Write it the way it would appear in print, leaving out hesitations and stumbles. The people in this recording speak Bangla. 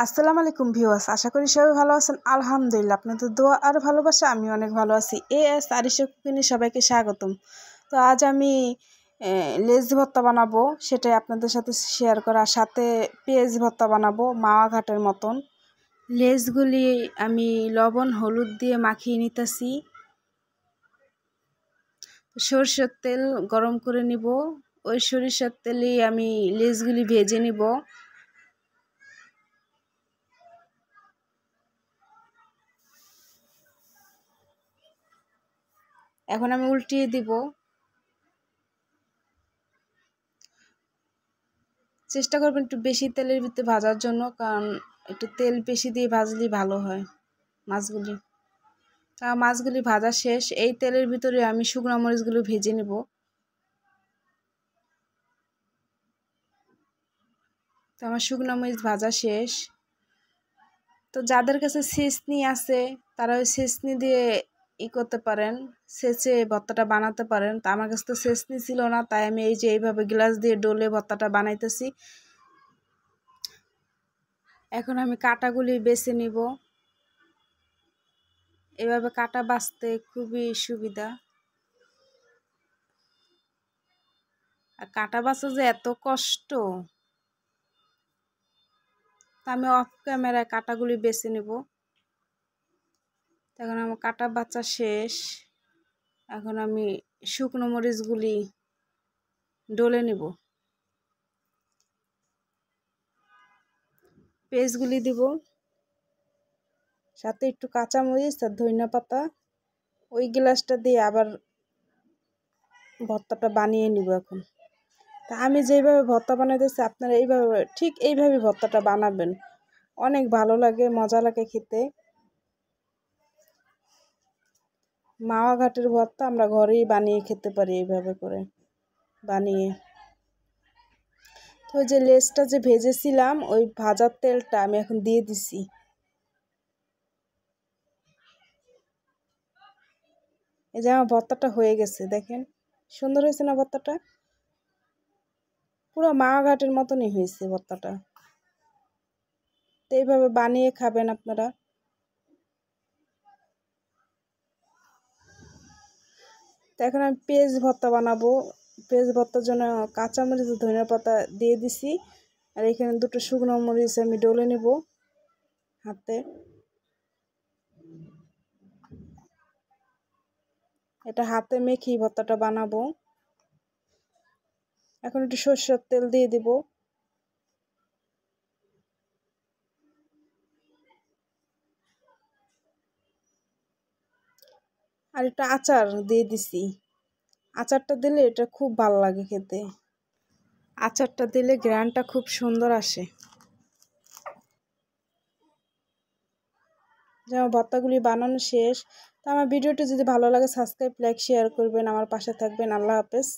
আসসালামু আলাইকুম ভিউয়ার্স, আশা করি সবাই ভালো আছেন। আলহামদুলিল্লাহ, আপনাদের দোয়া আর ভালোবাসা আমি অনেক ভালো আছি। এএস আরিশা কুকিংয়ে সবাইকে স্বাগতম। তো আজ আমি লেজ ভর্তা বানাবো, সেটাই আপনাদের সাথে শেয়ার করার সাথে পেঁয়াজ ভর্তা বানাবো মাওয়া ঘাটের মতন। লেজগুলি আমি লবণ হলুদ দিয়ে মাখিয়ে নিতেছি। সরষের তেল গরম করে নিব, ওই সরিষার তেলে আমি লেজগুলি ভেজে নিব। এখন আমি উল্টিয়ে দিব। চেষ্টা করবেন একটু বেশি তেলের ভিতরে ভাজার জন্য, কারণ একটু তেল বেশি দিয়ে ভাজলে ভালো হয় মাছগুলি। মাছগুলি ভাজা শেষ। এই তেলের ভিতরে আমি শুকনো মরিচগুলো ভেজে নেব। তো আমার শুকনো মরিচ ভাজা শেষ। তো যাদের কাছে ছেঁচনি আছে তারা ওই ছেঁচনি দিয়ে করতে পারেন, ছেঁচে ভর্তাটা বানাতে পারেন। তো আমার কাছে তো ছেঁচনি ছিল না, তাই আমি এই যে এইভাবে গ্লাস দিয়ে ডলে ভর্তাটা বানাইতেছি। এখন আমি কাঁটাগুলি বেছে নিব। এভাবে কাঁটা বাছতে খুবই সুবিধা। আর কাঁটা বাছা যে এত কষ্ট, তা আমি অফ ক্যামেরায় কাঁটাগুলি বেছে নেব। এখন আমার কাঁটা বাছা শেষ। এখন আমি শুকনো মরিচগুলি ডলে নেব। পেঁয়াজগুলি দিব, সাথে একটু কাঁচা মরিচ আর ধনিয়া পাতা। ওই গ্লাসটা দিয়ে আবার ভর্তাটা বানিয়ে নিব। এখন তা আমি যেইভাবে ভর্তা বানাইতেছি আপনারা এইভাবে ঠিক এইভাবে ভর্তাটা বানাবেন, অনেক ভালো লাগে, মজা লাগে খেতে। মাওয়া ঘাটের ভর্তা আমরা ঘরেই বানিয়ে খেতে পারি এইভাবে করে বানিয়ে। তো যে লেজটা যে ভেজেছিলাম ওই ভাজার তেলটা আমি এখন দিয়ে দিছি। এই যে আমার ভর্তাটা হয়ে গেছে, দেখেন সুন্দর হয়েছে না ভর্তাটা? পুরো মাওয়া ঘাটের মতনই হয়েছে ভর্তাটা। তো এইভাবে বানিয়ে খাবেন আপনারা। তো এখন আমি পেঁয়াজ ভর্তা বানাবো। পেঁয়াজ ভর্তার জন্য কাঁচামরিচ ধনিয়া পাতা দিয়ে দিছি, আর এখানে দুটো শুকনো মরিচ আমি ডলে নেব হাতে। এটা হাতে মেখে ভর্তাটা বানাবো। এখন একটু সরষের তেল দিয়ে দিব। আর একটু আচার দিয়ে দিছি। আচারটা দিলে এটা খুব ভালো লাগে খেতে। আচারটা দিলে গ্রানটা খুব সুন্দর আসে। যেমন ভর্তাগুলি বানানো শেষ। তো আমার ভিডিওটি যদি ভালো লাগে সাবস্ক্রাইব লাইক শেয়ার করবেন, আমার পাশে থাকবেন। আল্লাহ হাফেজ।